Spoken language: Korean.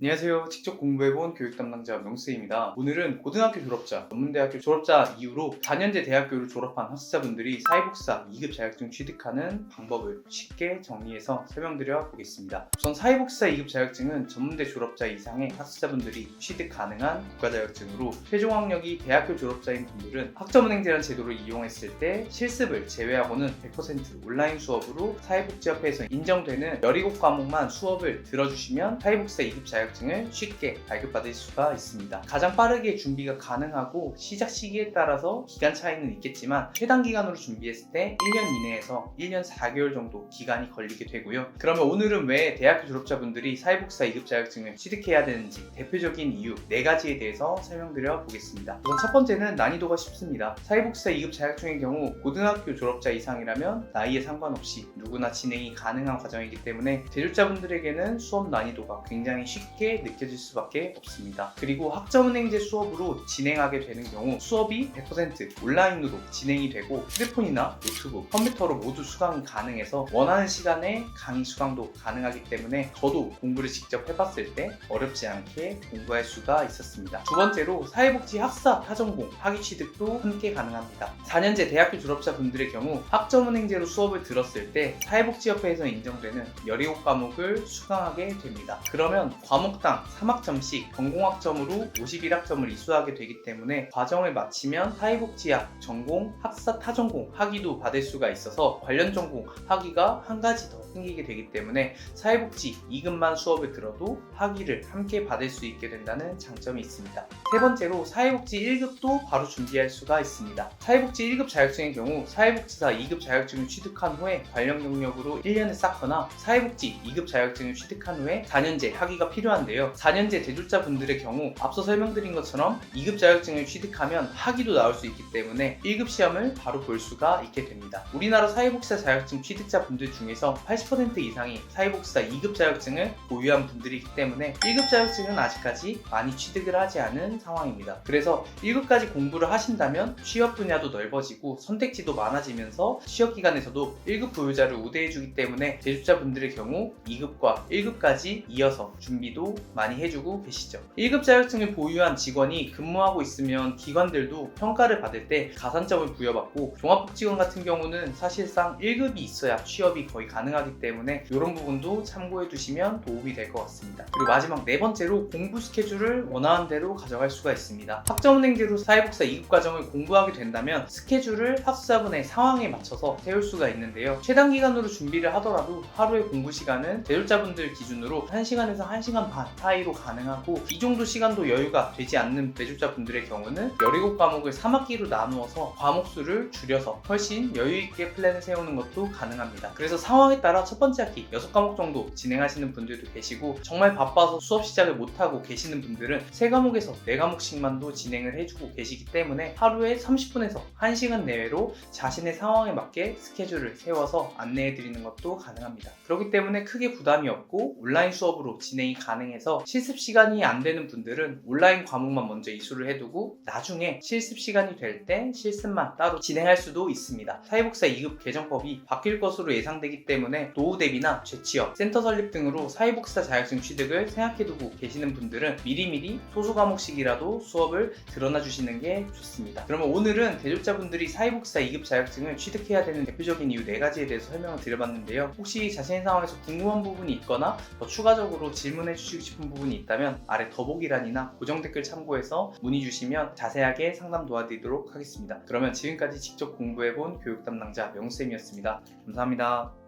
안녕하세요. 직접 공부해본 교육 담당자 명수입니다. 오늘은 고등학교 졸업자, 전문대학교 졸업자 이후로 4년제 대학교를 졸업한 학습자분들이 사회복지사 2급 자격증 취득하는 방법을 쉽게 정리해서 설명드려 보겠습니다. 우선 사회복지사 2급 자격증은 전문대 졸업자 이상의 학습자분들이 취득 가능한 국가자격증으로 최종 학력이 대학교 졸업자인 분들은 학점은행제라는 제도를 이용했을 때 실습을 제외하고는 100% 온라인 수업으로 사회복지협회에서 인정되는 17과목만 수업을 들어주시면 사회복지사 2급 자격증을 쉽게 발급받을 수가 있습니다. 가장 빠르게 준비가 가능하고 시작 시기에 따라서 기간 차이는 있겠지만 최단 기간으로 준비했을 때 1년 이내에서 1년 4개월 정도 기간이 걸리게 되고요. 그러면 오늘은 왜 대학교 졸업자분들이 사회복지사 2급 자격증을 취득해야 되는지 대표적인 이유 4가지에 대해서 설명드려 보겠습니다. 우선 첫 번째는 난이도가 쉽습니다. 사회복지사 2급 자격증의 경우 고등학교 졸업자 이상이라면 나이에 상관없이 누구나 진행이 가능한 과정이기 때문에 제조자분들에게는 수업 난이도가 굉장히 쉽게 느껴질 수밖에 없습니다. 그리고 학점은행제 수업으로 진행하게 되는 경우 수업이 100% 온라인으로 진행이 되고 휴대폰이나 노트북, 컴퓨터로 모두 수강이 가능해서 원하는 시간에 강의 수강도 가능하기 때문에 저도 공부를 직접 해봤을 때 어렵지 않게 공부할 수가 있었습니다. 두 번째로 사회복지 학사 타전공 학위 취득도 함께 가능합니다. 4년제 대학교 졸업자분들의 경우 학점은행제로 수업을 들었을 때 사회복지협회에서 인정되는 17과목을 수강하게 됩니다. 그러면 과목당 3학점씩 전공학점으로 51학점을 이수하게 되기 때문에 과정을 마치면 사회복지학 전공, 학사 타전공 학위도 받을 수가 있어서 관련 전공 학위가 한 가지 더 생기게 되기 때문에 사회복지 2급만 수업을 들어도 학위를 함께 받을 수 있게 된다는 장점이 있습니다. 세 번째로 사회복지 1급도 바로 준비할 수가 있습니다. 사회복지 1급 자격증의 경우 사회복지사 2급 자격증을 취득한 후에 관련 경력으로 1년을 쌓거나 사회복지 2급 자격증을 취득한 후에 4년제 학위가 필요한데요. 4년제 대졸자분들의 경우 앞서 설명드린 것처럼 2급 자격증을 취득하면 학위도 나올 수 있기 때문에 1급 시험을 바로 볼 수가 있게 됩니다. 우리나라 사회복지사 자격증 취득자분들 중에서 80% 이상이 사회복지사 2급 자격증을 보유한 분들이기 때문에 1급 자격증은 아직까지 많이 취득을 하지 않은 상황입니다. 그래서 1급까지 공부를 하신다면 취업 분야도 넓어지고 선택지도 많아지면서 취업 기간에서도 1급 보유자를 우대해주기 때문에 대졸자분들의 경우 2급과 1급까지 이어서 준비도 많이 해주고 계시죠. 1급 자격증을 보유한 직원이 근무하고 있으면 기관들도 평가를 받을 때 가산점을 부여받고 종합복지관 같은 경우는 사실상 1급이 있어야 취업이 거의 가능하기 때문에 이런 부분도 참고해 두시면 도움이 될 것 같습니다. 그리고 마지막 네 번째로 공부 스케줄을 원하는 대로 가져갈 수가 있습니다. 학점은행제로 사회복지사 2급 과정을 공부하게 된다면 스케줄을 학습자분의 상황에 맞춰서 세울 수가 있는데요. 최단 기간으로 준비를 하더라도 하루의 공부 시간은 대졸자분들 기준으로 1시간에서 1시간 반 사이로 가능하고 이 정도 시간도 여유가 되지 않는 대졸자분들의 경우는 17과목을 3학기로 나누어서 과목수를 줄여서 훨씬 여유있게 플랜을 세우는 것도 가능합니다. 그래서 상황에 따라 첫 번째 학기 6과목 정도 진행하시는 분들도 계시고 정말 바빠서 수업 시작을 못하고 계시는 분들은 3과목에서 4과목씩만도 진행을 해주고 계시기 때문에 하루에 30분에서 1시간 내외로 자신의 상황에 맞게 스케줄을 세워서 안내해드리는 것도 가능합니다. 그렇기 때문에 크게 부담이 없고 온라인 수업으로 진행이 가능해서 실습 시간이 안 되는 분들은 온라인 과목만 먼저 이수를 해두고 나중에 실습 시간이 될 때 실습만 따로 진행할 수도 있습니다. 사회복지사 2급 개정법이 바뀔 것으로 예상되기 때문에 노후 대비나 재취업, 센터 설립 등으로 사회복지사 자격증 취득을 생각해두고 계시는 분들은 미리미리 소수 과목씩이라도 수업을 들어놔 주시는 게 좋습니다. 그러면 오늘은 대졸자분들이 사회복지사 2급 자격증을 취득해야 되는 대표적인 이유 4가지에 대해서 설명을 드려봤는데요. 혹시 자신의 상황에서 궁금한 부분이 있거나 더 추가적으로 질문해 주시고 싶은 부분이 있다면 아래 더보기란이나 고정 댓글 참고해서 문의 주시면 자세하게 상담 도와드리도록 하겠습니다. 그러면 지금까지 직접 공부해본 교육 담당자 명수쌤이었습니다. 감사합니다.